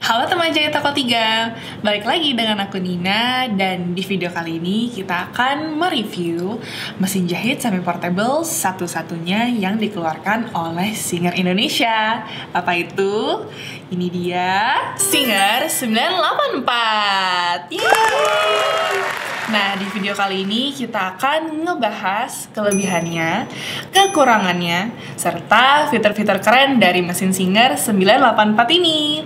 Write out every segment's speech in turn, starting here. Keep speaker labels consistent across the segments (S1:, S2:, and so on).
S1: Halo teman jahit toko 3, balik lagi dengan aku Nina. Dan di video kali ini kita akan mereview mesin jahit semi portable satu-satunya yang dikeluarkan oleh Singer Indonesia. Apa itu? Ini dia Singer 984. Yeay! Nah, di video kali ini kita akan ngebahas kelebihannya, kekurangannya, serta fitur-fitur keren dari mesin Singer 984 ini.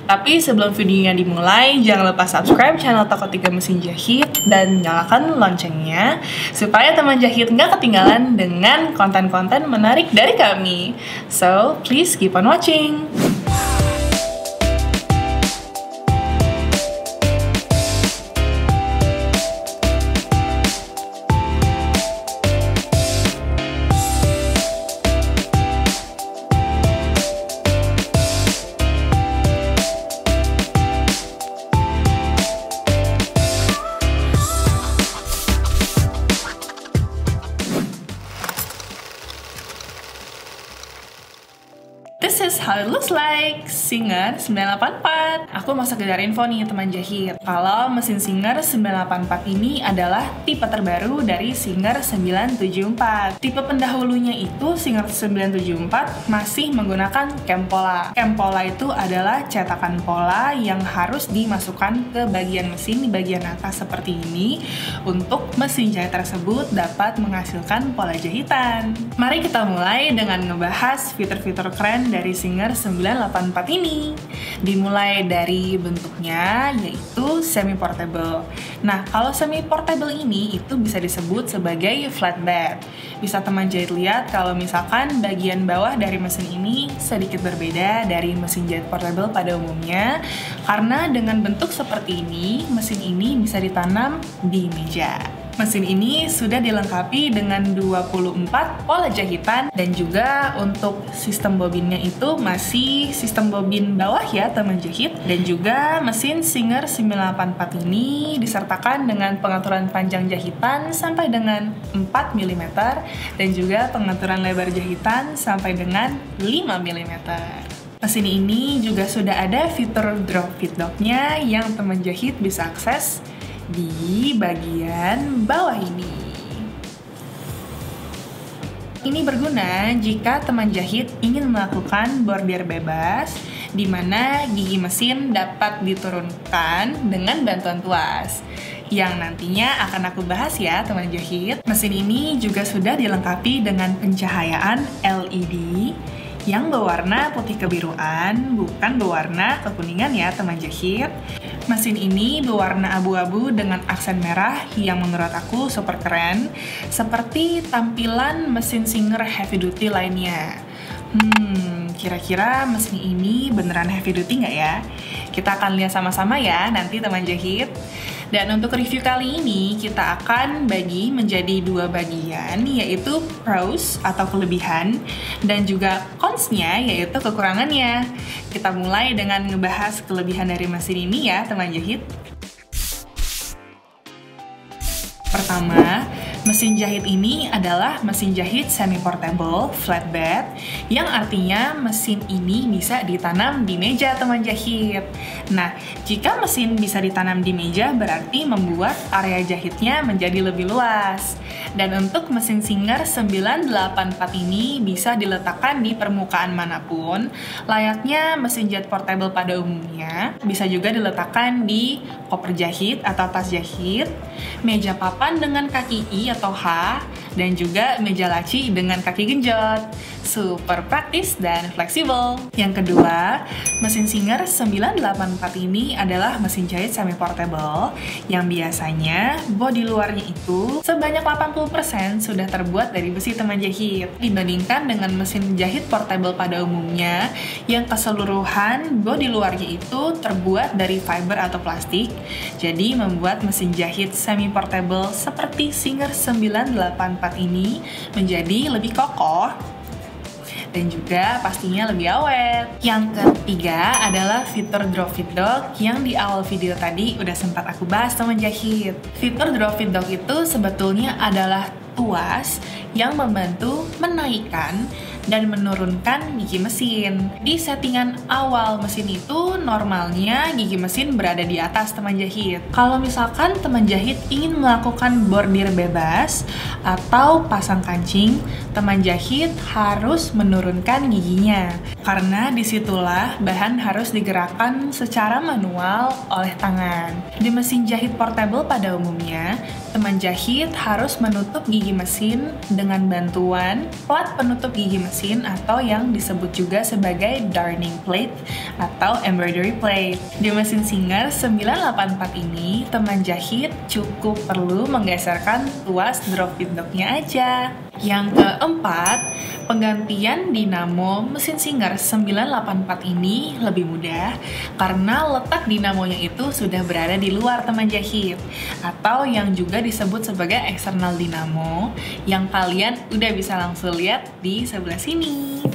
S1: Tapi sebelum videonya dimulai, jangan lupa subscribe channel Toko 3 Mesin Jahit dan nyalakan loncengnya supaya teman jahit nggak ketinggalan dengan konten-konten menarik dari kami. So, please keep on watching! This is how it looks like Singer 984. Aku mau sekedar info nih teman jahit. Kalau mesin Singer 984 ini adalah tipe terbaru dari Singer 974. Tipe pendahulunya itu Singer 974 masih menggunakan cam pola. Cam pola itu adalah cetakan pola yang harus dimasukkan ke bagian mesin di bagian atas seperti ini untuk mesin jahit tersebut dapat menghasilkan pola jahitan. Mari kita mulai dengan ngebahas fitur-fitur keren dari Singer 984 ini. Dimulai dari bentuknya, yaitu semi portable. Nah, kalau semi portable ini itu bisa disebut sebagai flatbed. Bisa teman jahit lihat kalau misalkan bagian bawah dari mesin ini sedikit berbeda dari mesin jahit portable pada umumnya, karena dengan bentuk seperti ini, mesin ini bisa ditanam di meja. Mesin ini sudah dilengkapi dengan 24 pola jahitan dan juga untuk sistem bobinnya itu masih sistem bobin bawah ya teman jahit. Dan juga mesin Singer 984 ini disertakan dengan pengaturan panjang jahitan sampai dengan 4 mm dan juga pengaturan lebar jahitan sampai dengan 5 mm. Mesin ini juga sudah ada fitur drop feed dock-nya yang teman jahit bisa akses di bagian bawah ini. Ini berguna jika teman jahit ingin melakukan bordir bebas, di mana gigi mesin dapat diturunkan dengan bantuan tuas, yang nantinya akan aku bahas ya teman jahit. Mesin ini juga sudah dilengkapi dengan pencahayaan LED yang berwarna putih kebiruan, bukan berwarna kekuningan ya teman jahit. Mesin ini berwarna abu-abu dengan aksen merah yang menurut aku super keren, seperti tampilan mesin Singer heavy duty lainnya. Kira-kira mesin ini beneran heavy duty nggak ya? Kita akan lihat sama-sama ya nanti teman jahit. Dan untuk review kali ini kita akan bagi menjadi dua bagian, yaitu pros atau kelebihan dan juga cons-nya yaitu kekurangannya. Kita mulai dengan ngebahas kelebihan dari mesin ini ya teman jahit. Pertama, mesin jahit ini adalah mesin jahit semi-portable flatbed, yang artinya mesin ini bisa ditanam di meja teman jahit. Nah, jika mesin bisa ditanam di meja berarti membuat area jahitnya menjadi lebih luas. Dan untuk mesin Singer 984 ini bisa diletakkan di permukaan manapun, layaknya mesin jahit portable pada umumnya. Bisa juga diletakkan di koper jahit atau tas jahit, meja papan dengan kaki I atau H, dan juga meja laci dengan kaki genjot. Super praktis dan fleksibel. Yang kedua, mesin Singer 984 ini adalah mesin jahit semi portable yang biasanya bodi luarnya itu sebanyak 80% sudah terbuat dari besi teman jahit, dibandingkan dengan mesin jahit portable pada umumnya yang keseluruhan bodi luarnya itu terbuat dari fiber atau plastik. Jadi membuat mesin jahit semi portable seperti Singer 984 ini menjadi lebih kokoh dan juga pastinya lebih awet. Yang ketiga adalah fitur drop feed dock yang di awal video tadi udah sempat aku bahas teman jahit. Fitur drop feed dock itu sebetulnya adalah tuas yang membantu menaikkan dan menurunkan gigi mesin. Di settingan awal mesin itu normalnya gigi mesin berada di atas teman jahit. Kalau misalkan teman jahit ingin melakukan bordir bebas atau pasang kancing, teman jahit harus menurunkan giginya. Karena disitulah bahan harus digerakkan secara manual oleh tangan. Di mesin jahit portable pada umumnya, teman jahit harus menutup gigi mesin dengan bantuan plat penutup gigi mesin atau yang disebut juga sebagai darning plate atau embroidery plate. Di mesin Singer 984 ini, teman jahit cukup perlu menggeserkan tuas drop feedback-nya aja. Yang keempat, penggantian dinamo mesin Singer 984 ini lebih mudah karena letak dinamonya itu sudah berada di luar teman jahit atau yang juga disebut sebagai eksternal dinamo yang kalian udah bisa langsung lihat di sebelah sini.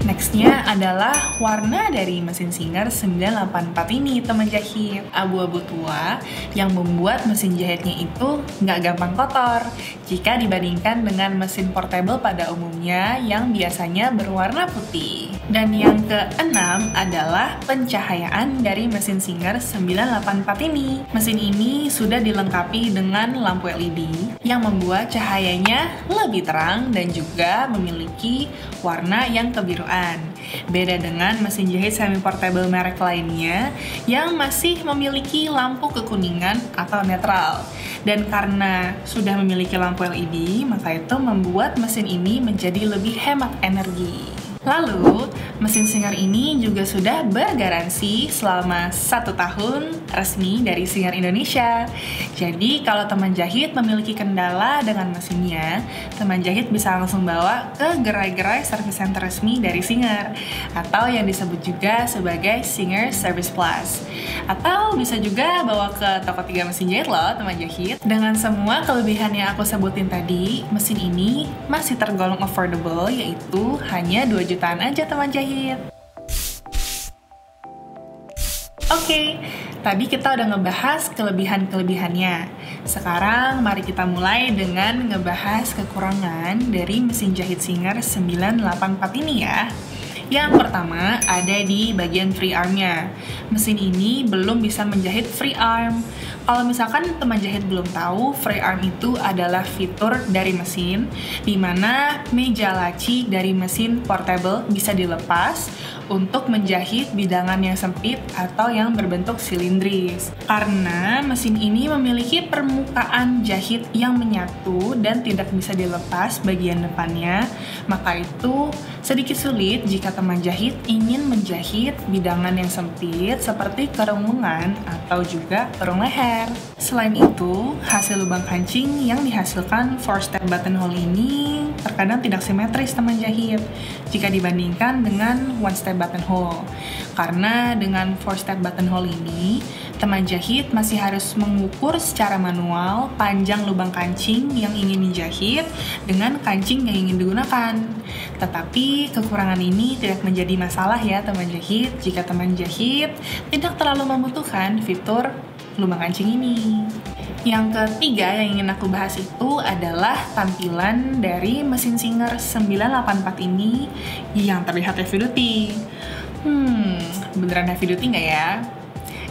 S1: Nextnya adalah warna dari mesin Singer 984 ini teman jahit, abu-abu tua yang membuat mesin jahitnya itu nggak gampang kotor jika dibandingkan dengan mesin portable pada umumnya yang biasanya berwarna putih. Dan yang keenam adalah pencahayaan dari mesin Singer 984 ini. Mesin ini sudah dilengkapi dengan lampu LED yang membuat cahayanya lebih terang dan juga memiliki warna yang kebiruan. Beda dengan mesin jahit semi-portable merek lainnya yang masih memiliki lampu kekuningan atau netral. Dan karena sudah memiliki lampu LED, maka itu membuat mesin ini menjadi lebih hemat energi. Lalu, mesin Singer ini juga sudah bergaransi selama 1 tahun resmi dari Singer Indonesia. Jadi, kalau teman jahit memiliki kendala dengan mesinnya, teman jahit bisa langsung bawa ke gerai-gerai service center resmi dari Singer, atau yang disebut juga sebagai Singer Service Plus. Atau bisa juga bawa ke toko 3 mesin jahit loh, teman jahit. Dengan semua kelebihan yang aku sebutin tadi, mesin ini masih tergolong affordable, yaitu hanya 2 jutaan aja teman jahit. Oke, tadi kita udah ngebahas kelebihan-kelebihannya. Sekarang mari kita mulai dengan ngebahas kekurangan dari mesin jahit Singer 984 ini ya. Yang pertama ada di bagian free arm-nya. Mesin ini belum bisa menjahit free arm. Kalau misalkan teman jahit belum tahu, free arm itu adalah fitur dari mesin di mana meja laci dari mesin portable bisa dilepas untuk menjahit bidangan yang sempit atau yang berbentuk silindris. Karena mesin ini memiliki permukaan jahit yang menyatu dan tidak bisa dilepas bagian depannya, maka itu sedikit sulit jika teman jahit ingin menjahit bidangan yang sempit seperti kerung lengan atau juga kerung leher. Selain itu, hasil lubang kancing yang dihasilkan 4-step buttonhole ini terkadang tidak simetris teman jahit jika dibandingkan dengan 1-step buttonhole. Karena dengan 4-step buttonhole ini, teman jahit masih harus mengukur secara manual panjang lubang kancing yang ingin dijahit dengan kancing yang ingin digunakan. Tetapi kekurangan ini tidak menjadi masalah ya teman jahit jika teman jahit tidak terlalu membutuhkan fitur lubang kancing ini. Yang ketiga yang ingin aku bahas itu adalah tampilan dari mesin Singer 984 ini yang terlihat heavy duty. Beneran heavy duty nggak ya?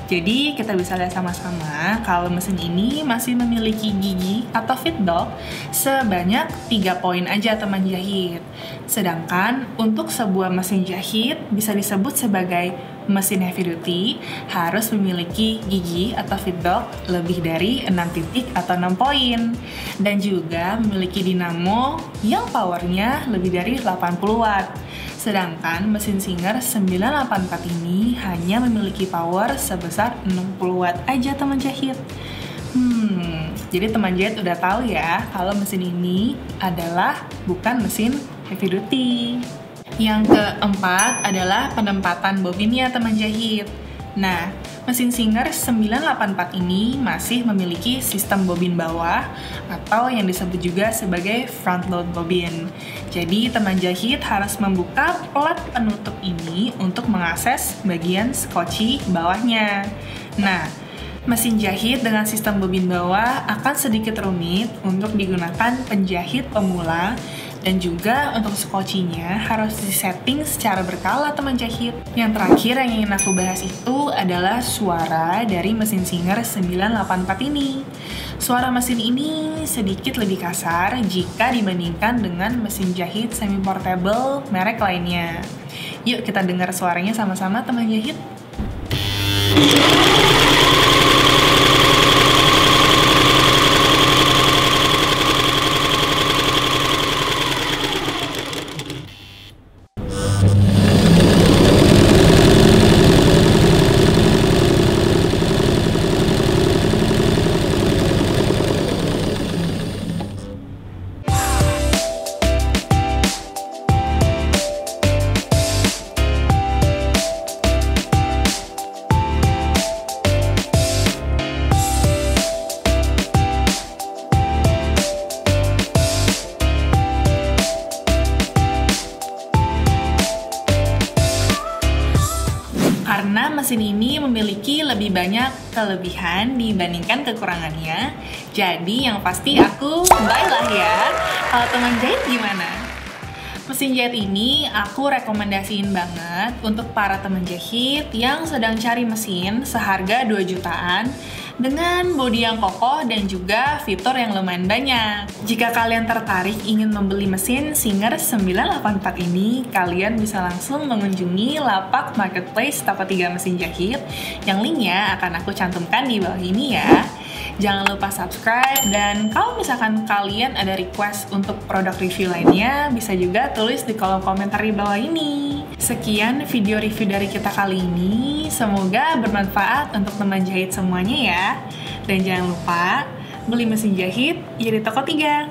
S1: Jadi kita bisa lihat sama-sama kalau mesin ini masih memiliki gigi atau feedback sebanyak 3 poin aja teman jahit. Sedangkan untuk sebuah mesin jahit bisa disebut sebagai mesin heavy duty harus memiliki gigi atau feedback lebih dari 6 titik atau 6 poin. Dan juga memiliki dinamo yang powernya lebih dari 80 watt. Sedangkan mesin Singer 984 ini hanya memiliki power sebesar 60 watt aja teman jahit. Jadi teman jahit udah tahu ya kalau mesin ini adalah bukan mesin heavy duty. Yang keempat adalah penempatan bobinnya teman jahit. Nah, mesin Singer 984 ini masih memiliki sistem bobin bawah atau yang disebut juga sebagai front load bobin. Jadi teman jahit harus membuka plat penutup ini untuk mengakses bagian skoci bawahnya. Nah, Mesin jahit dengan sistem bobin bawah akan sedikit rumit untuk digunakan penjahit pemula, dan juga untuk skocinya harus disetting secara berkala teman jahit. Yang terakhir yang ingin aku bahas itu adalah suara dari mesin Singer 984 ini. Suara mesin ini sedikit lebih kasar jika dibandingkan dengan mesin jahit semi portable merek lainnya. Yuk kita dengar suaranya sama-sama teman jahit. Karena mesin ini memiliki lebih banyak kelebihan dibandingkan kekurangannya, jadi yang pasti aku buy lah ya. Kalau teman jahit gimana? Mesin jahit ini aku rekomendasiin banget untuk para teman jahit yang sedang cari mesin seharga 2 jutaan dengan bodi yang kokoh dan juga fitur yang lumayan banyak. Jika kalian tertarik ingin membeli mesin Singer 984 ini, kalian bisa langsung mengunjungi lapak marketplace toko 3 mesin jahit yang linknya akan aku cantumkan di bawah ini ya. Jangan lupa subscribe, dan kalau misalkan kalian ada request untuk produk review lainnya, bisa juga tulis di kolom komentar di bawah ini. Sekian video review dari kita kali ini, semoga bermanfaat untuk teman jahit semuanya ya. Dan jangan lupa beli mesin jahit ya di toko 3.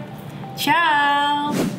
S1: Ciao!